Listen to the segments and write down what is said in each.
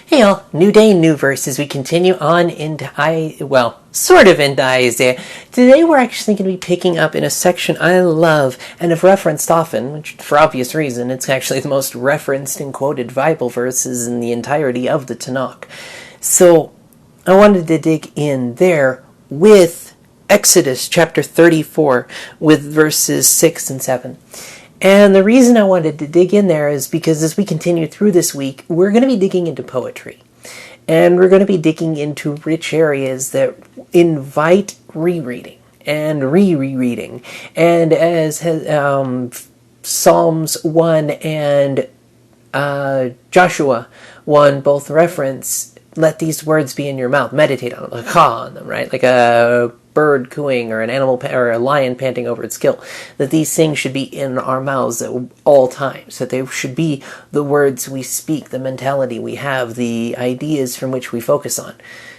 Hey all, new day, new verse as we continue on into sort of into Isaiah. Today we're actually going to be picking up in a section I love and have referenced often, which for obvious reason, it's actually the most referenced and quoted Bible verses in the entirety of the Tanak. So I wanted to dig in there with Exodus chapter 34 with verses 6 and 7. And the reason I wanted to dig in there is because as we continue through this week, we're going to be digging into poetry. And we're going to be digging into rich areas that invite rereading and re-rereading. And as Psalms 1 and Joshua 1 both reference, let these words be in your mouth. Meditate on them, on them, right? Like a bird cooing or an animal or a lion panting over its kill. That these things should be in our mouths at all times. That they should be the words we speak, the mentality we have, the ideas from which we focus on.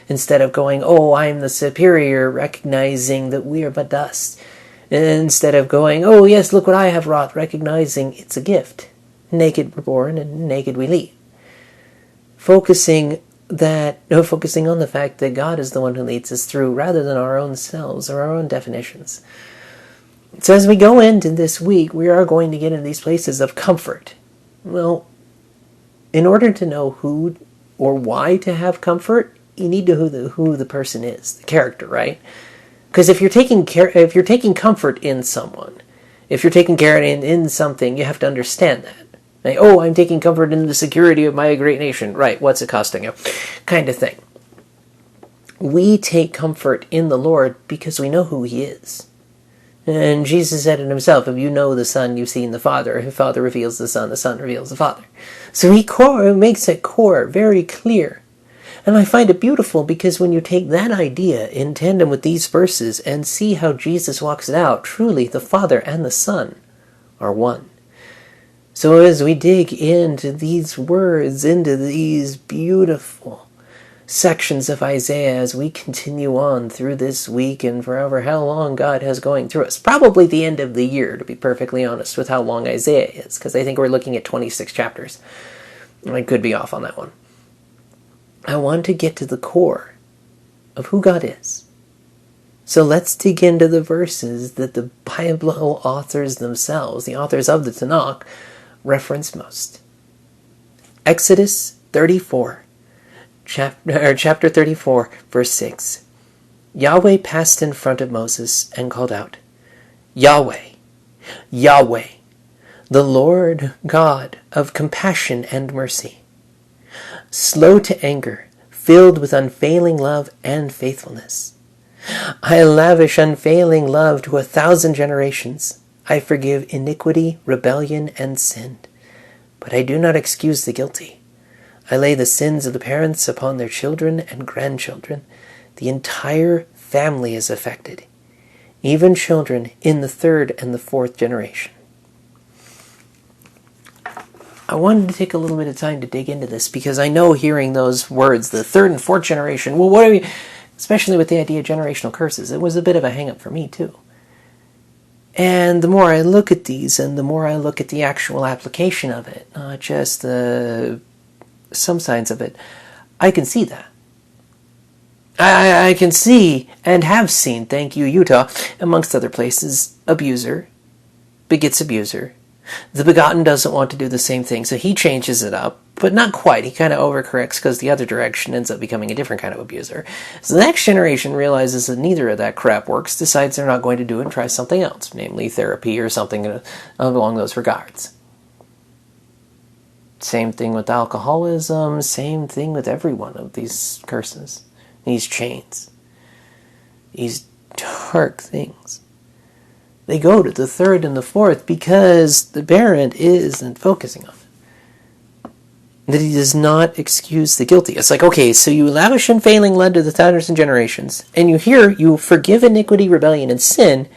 Instead of going, oh, I'm the superior, recognizing that we are but dust. Instead of going, oh, yes, look what I have wrought, recognizing it's a gift. Naked we're born and naked we leave. Focusing on the fact that God is the one who leads us through rather than our own selves or our own definitions. So as we go into this week, we are going to get into these places of comfort. Well, in order to know who or why to have comfort, you need to know who the person is, the character, right? Because if you're taking comfort in someone, if you're taking care in something, you have to understand that. Like, oh, I'm taking comfort in the security of my great nation. Right, what's it costing you? Kind of thing. We take comfort in the Lord because we know who He is. And Jesus said it Himself, if you know the Son, you've seen the Father. If the Father reveals the Son reveals the Father. So He makes it core very clear. And I find it beautiful because when you take that idea in tandem with these verses and see how Jesus walks it out, truly the Father and the Son are one. So as we dig into these words, into these beautiful sections of Isaiah, as we continue on through this week and forever, how long God has going through us, probably the end of the year, to be perfectly honest, with how long Isaiah is, because I think we're looking at 26 chapters. I could be off on that one. I want to get to the core of who God is. So let's dig into the verses that the Bible authors themselves, the authors of the Tanakh, reference most. Exodus 34, chapter 34, verse 6. Yahweh passed in front of Moses and called out, Yahweh, Yahweh, the Lord God of compassion and mercy, slow to anger, filled with unfailing love and faithfulness. I lavish unfailing love to 1,000 generations. I forgive iniquity, rebellion, and sin, but I do not excuse the guilty. I lay the sins of the parents upon their children and grandchildren. The entire family is affected, even children in the 3rd and the 4th generation. I wanted to take a little bit of time to dig into this because I know hearing those words, the 3rd and 4th generation, well, what are we, especially with the idea of generational curses, it was a bit of a hang-up for me too. And the more I look at these, and the more I look at the actual application of it, not just some signs of it, I can see that. I can see, and have seen, thank you, Utah, amongst other places, abuser begets abuser. The begotten doesn't want to do the same thing, so he changes it up, but not quite. He kind of overcorrects because the other direction ends up becoming a different kind of abuser. So the next generation realizes that neither of that crap works, decides they're not going to do it and tries something else, namely therapy or something along those regards. Same thing with alcoholism, same thing with every one of these curses, these chains, these dark things. They go to the 3rd and the 4th because the parent isn't focusing on it. That he does not excuse the guilty. It's like, okay, so you lavish unfailing love to the 1,000 generations, and you forgive iniquity, rebellion, and sin,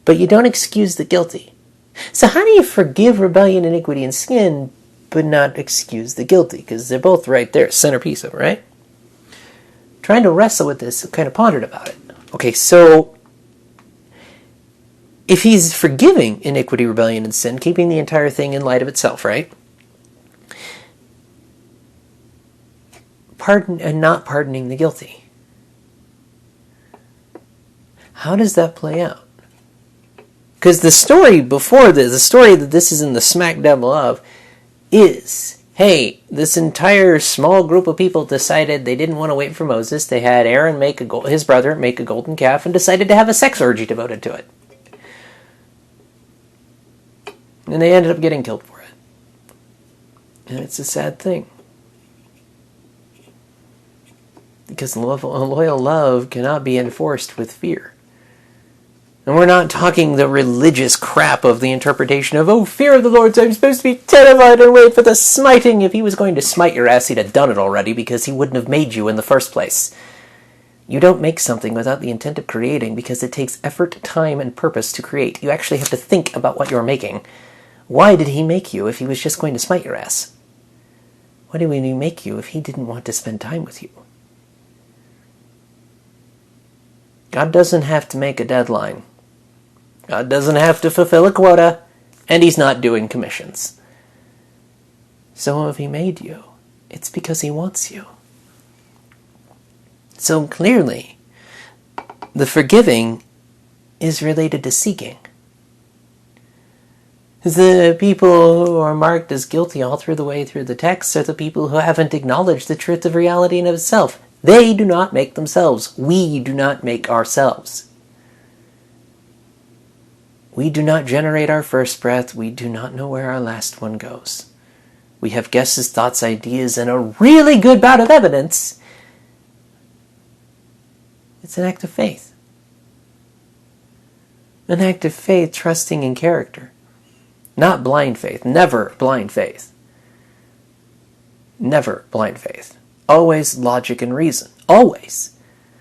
but you don't excuse the guilty. So how do you forgive rebellion, iniquity, and sin, but not excuse the guilty? Because they're both right there, centerpiece of it, right? Trying to wrestle with this, kind of pondered about it. Okay, so if he's forgiving iniquity, rebellion, and sin, keeping the entire thing in light of itself, right? not pardoning the guilty. How does that play out? Because the story before this, the story that this is in the smack devil of, is, hey, this entire small group of people decided they didn't want to wait for Moses. They had Aaron his brother make a golden calf and decided to have a sex orgy devoted to it. And they ended up getting killed for it. And it's a sad thing. Because loyal love cannot be enforced with fear. And we're not talking the religious crap of the interpretation of, oh, fear of the Lord, so I'm supposed to be terrified and wait for the smiting. If he was going to smite your ass, he'd have done it already because he wouldn't have made you in the first place. You don't make something without the intent of creating because it takes effort, time, and purpose to create. You actually have to think about what you're making. Why did he make you if he was just going to smite your ass? Why did he make you if he didn't want to spend time with you? God doesn't have to make a deadline. God doesn't have to fulfill a quota, and he's not doing commissions. So if he made you, it's because he wants you. So clearly, the forgiving is related to seeking. The people who are marked as guilty all through the way through the text are the people who haven't acknowledged the truth of reality in itself. They do not make themselves. We do not make ourselves. We do not generate our first breath. We do not know where our last one goes. We have guesses, thoughts, ideas, and a really good bout of evidence. It's an act of faith. An act of faith trusting in character. Not blind faith. Never blind faith. Never blind faith. Always logic and reason. Always.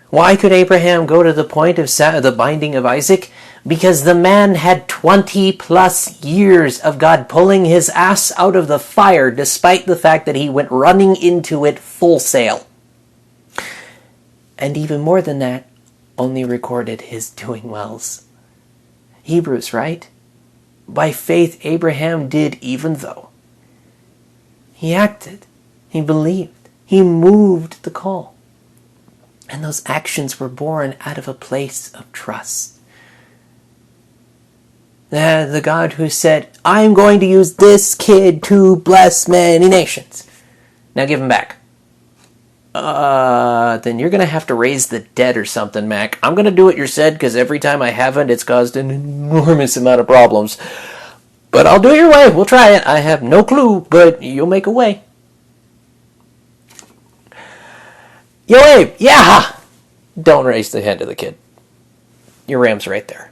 Why could Abraham go to the point of the binding of Isaac? Because the man had 20 plus years of God pulling his ass out of the fire despite the fact that he went running into it full sail. And even more than that, only recorded his doing wells. Hebrews, right? By faith Abraham did even though. He acted. He believed. He moved the call. And those actions were born out of a place of trust. The God who said, I'm going to use this kid to bless many nations. Now give him back. Then you're going to have to raise the dead or something, Mac. I'm going to do what you said because every time I haven't, it's caused an enormous amount of problems. But I'll do it your way. We'll try it. I have no clue, but you'll make a way. Yo, Abe, yeah! Don't raise the hand of the kid. Your ram's right there.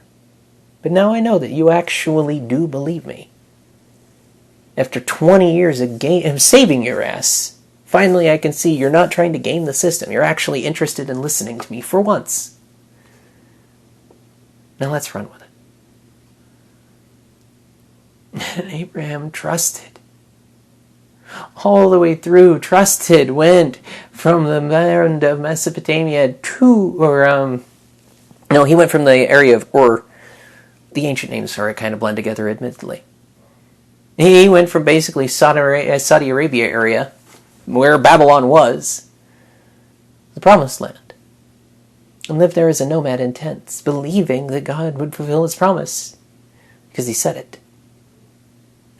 But now I know that you actually do believe me. After 20 years of saving your ass, finally I can see you're not trying to game the system. You're actually interested in listening to me for once. Now let's run with it. And Abraham trusted. All the way through, trusted, went from the land of Mesopotamia to, he went from the area of Ur. The ancient names for it kind of blend together, admittedly. He went from basically Saudi Arabia area, where Babylon was, the Promised Land, and lived there as a nomad in tents, believing that God would fulfill his promise, because he said it.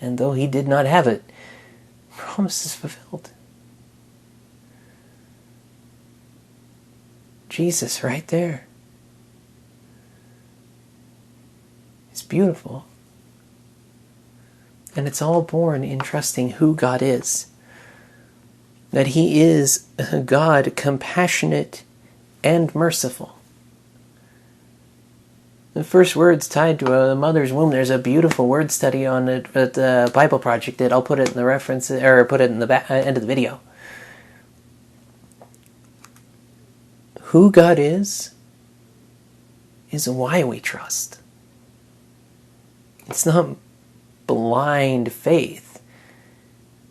And though he did not have it, promise is fulfilled. Jesus right there. It's beautiful. And it's all born in trusting who God is. That he is a God compassionate and merciful. The first words tied to a mother's womb, there's a beautiful word study on it at the Bible Project that I'll put it in the reference, or put it in the end of the video. Who God is why we trust. It's not blind faith.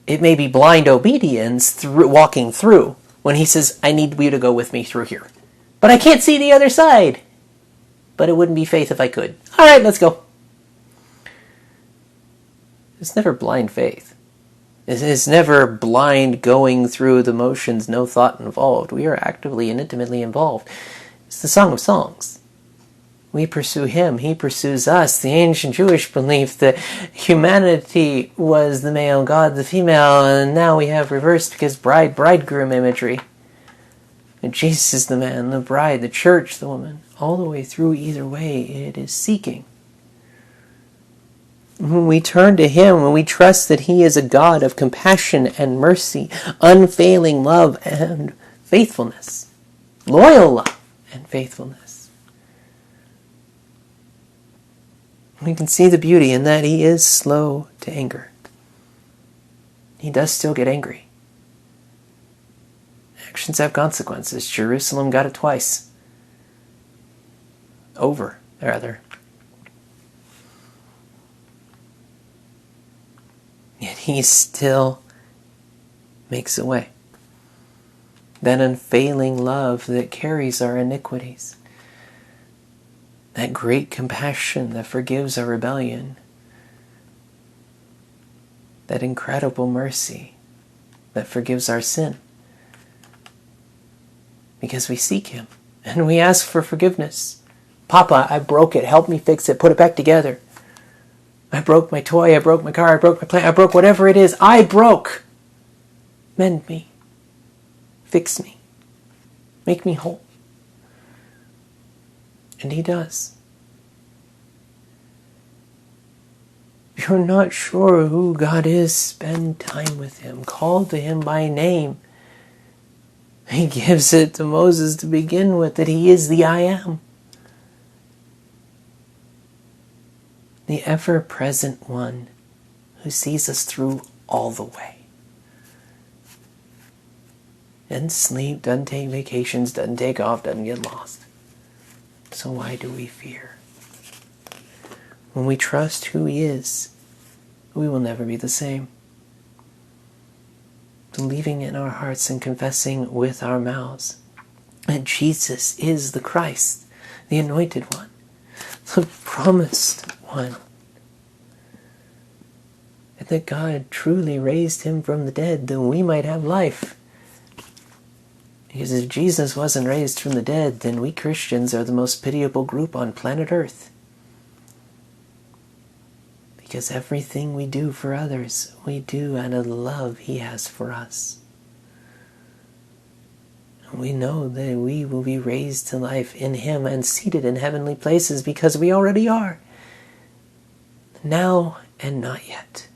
It may be blind obedience through walking through when he says, I need you to go with me through here. But I can't see the other side. But it wouldn't be faith if I could. All right, let's go. It's never blind faith. It is never blind going through the motions, no thought involved. We are actively and intimately involved. It's the Song of Songs. We pursue him, he pursues us. The ancient Jewish belief that humanity was the male, God the female, and now we have reversed because bridegroom imagery. And Jesus is the man, the bride, the church, the woman. All the way through, either way, it is seeking. When we turn to him, when we trust that he is a God of compassion and mercy, unfailing love and faithfulness, loyal love and faithfulness, we can see the beauty in that he is slow to anger. He does still get angry. Actions have consequences. Jerusalem got it twice. Over, rather. Yet he still makes a way. That unfailing love that carries our iniquities. That great compassion that forgives our rebellion. That incredible mercy that forgives our sin. Because we seek him and we ask for forgiveness. Papa, I broke it. Help me fix it. Put it back together. I broke my toy, I broke my car, I broke my plane, I broke whatever it is. I broke. Mend me. Fix me. Make me whole. And he does. If you're not sure who God is, spend time with him. Call to him by name. He gives it to Moses to begin with, that he is the I am. The ever-present one who sees us through all the way. Doesn't sleep, doesn't take vacations, doesn't take off, doesn't get lost. So why do we fear? When we trust who he is, we will never be the same. Believing in our hearts and confessing with our mouths that Jesus is the Christ, the anointed one, the promised one, and that God truly raised him from the dead that we might have life. Because if Jesus wasn't raised from the dead, then we Christians are the most pitiable group on planet Earth. Because everything we do for others, we do out of the love he has for us. And we know that we will be raised to life in him and seated in heavenly places because we already are. Now and not yet.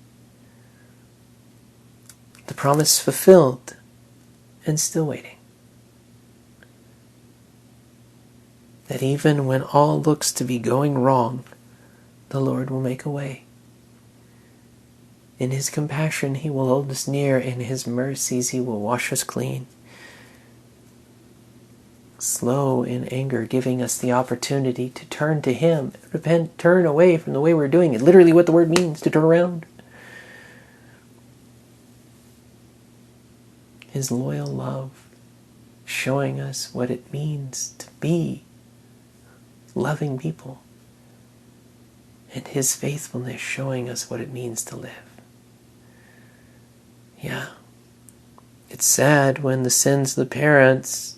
The promise fulfilled and still waiting. That even when all looks to be going wrong, the Lord will make a way. In his compassion, he will hold us near. In his mercies, he will wash us clean. Slow in anger, giving us the opportunity to turn to him, repent, turn away from the way we're doing it. Literally what the word means, to turn around. His loyal love, showing us what it means to be loving people. And his faithfulness showing us what it means to live. Yeah. It's sad when the sins of the parents,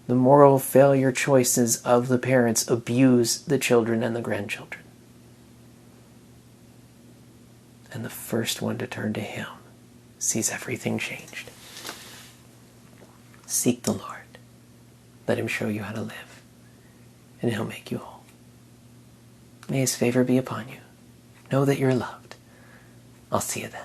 the moral failure choices of the parents abuse the children and the grandchildren. And the first one to turn to him sees everything changed. Seek the Lord. Let him show you how to live. And he'll make you whole. May his favor be upon you. Know that you're loved. I'll see you then.